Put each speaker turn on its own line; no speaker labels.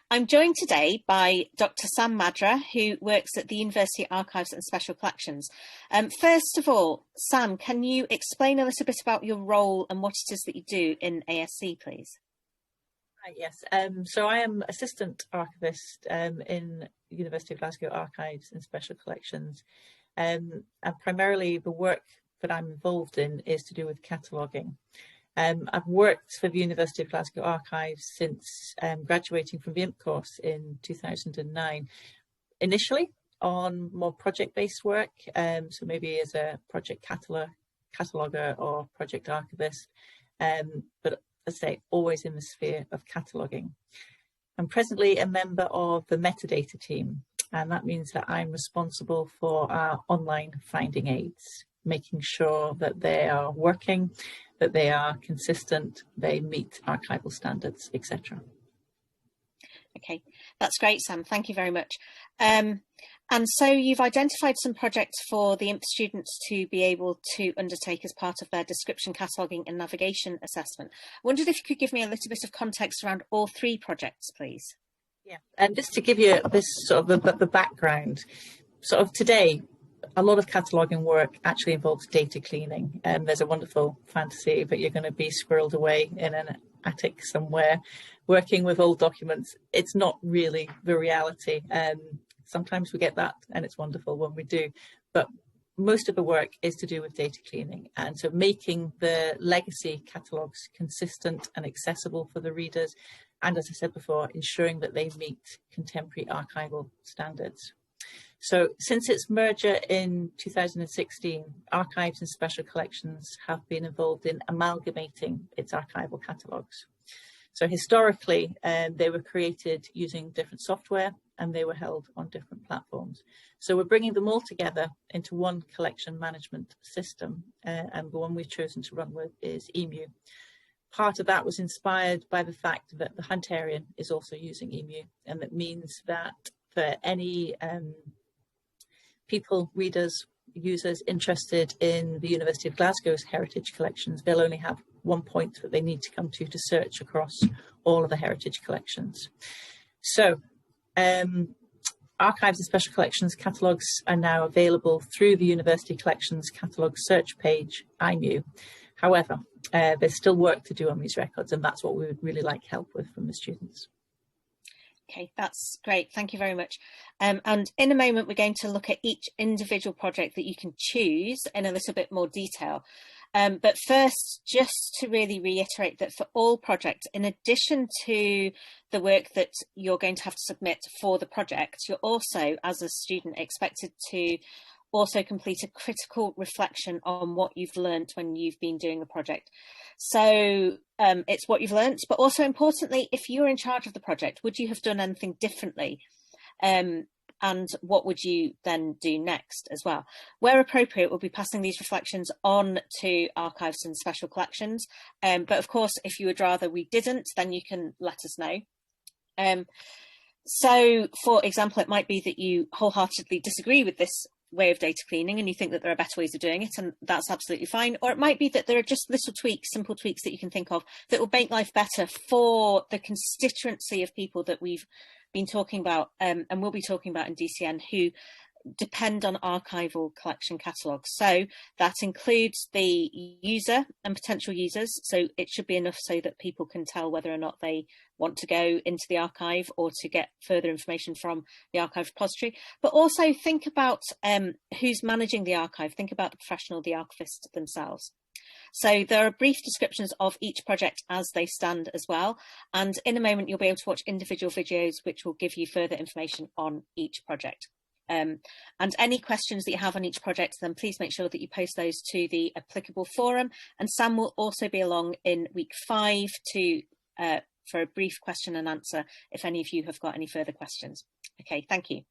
I'm joined today by Dr. Sam Madra, who works at the University Archives and Special Collections. First of all, Sam, can you explain a little bit about your role and what it is that you do in ASC, please?
Yes, so I am Assistant Archivist in University of Glasgow Archives and Special Collections, and primarily the work that I'm involved in is to do with cataloguing. I've worked for the University of Glasgow Archives since graduating from the IMP course in 2009, initially on more project-based work, so maybe as a project cataloguer or project archivist, but as I say, always in the sphere of cataloguing. I'm presently a member of the metadata team, and that means that I'm responsible for our online finding aids, making sure that they are working, that they are consistent, they meet archival standards, etc.
Okay, that's great, Sam. Thank you very much. And so you've identified some projects for the IMP students to be able to undertake as part of their description, cataloguing and navigation assessment. I wondered if you could give me a little bit of context around all three projects, please.
Yeah, and just to give you this sort of the background, sort of today, a lot of cataloguing work actually involves data cleaning. There's a wonderful fantasy that you're going to be squirreled away in an attic somewhere working with old documents. It's not really the reality. Sometimes we get that and it's wonderful when we do, but most of the work is to do with data cleaning, and so making the legacy catalogues consistent and accessible for the readers, and as I said before, ensuring that they meet contemporary archival standards. So since its merger in 2016, Archives and Special Collections have been involved in amalgamating its archival catalogues. So historically, they were created using different software and they were held on different platforms. So we're bringing them all together into one collection management system, and the one we've chosen to run with is EMU. Part of that was inspired by the fact that the Huntarian is also using EMU, and that means that for any people, readers, users interested in the University of Glasgow's heritage collections, they'll only have one point that they need to come to search across all of the heritage collections. So Archives and Special Collections catalogues are now available through the University Collections catalogue search page, IMU. However, there's still work to do on these records, and that's what we would really like help with from the students.
Okay, that's great. Thank you very much. And in a moment, we're going to look at each individual project that you can choose in a little bit more detail. But first, just to really reiterate that for all projects, in addition to the work that you're going to have to submit for the project, you're also, as a student, expected to also complete a critical reflection on what you've learnt when you've been doing the project. So it's what you've learnt, but also importantly, if you're in charge of the project, would you have done anything differently? And what would you then do next as well? Where appropriate, we'll be passing these reflections on to Archives and Special Collections. But of course, if you would rather we didn't, then you can let us know. So, for example, it might be that you wholeheartedly disagree with this way of data cleaning and you think that there are better ways of doing it, and that's absolutely fine. Or it might be that there are just little tweaks, simple tweaks that you can think of that will make life better for the constituency of people that we've been talking about and we'll be talking about in DCN, who depend on archival collection catalogues. So that includes the user and potential users. So it should be enough so that people can tell whether or not they want to go into the archive or to get further information from the archive repository. But also think about who's managing the archive. Think about the professional, the archivist themselves. So there are brief descriptions of each project as they stand as well. And in a moment, you'll be able to watch individual videos which will give you further information on each project. And any questions that you have on each project, then please make sure that you post those to the applicable forum. And Sam will also be along in week 5 for a brief question and answer if any of you have got any further questions. Okay, thank you.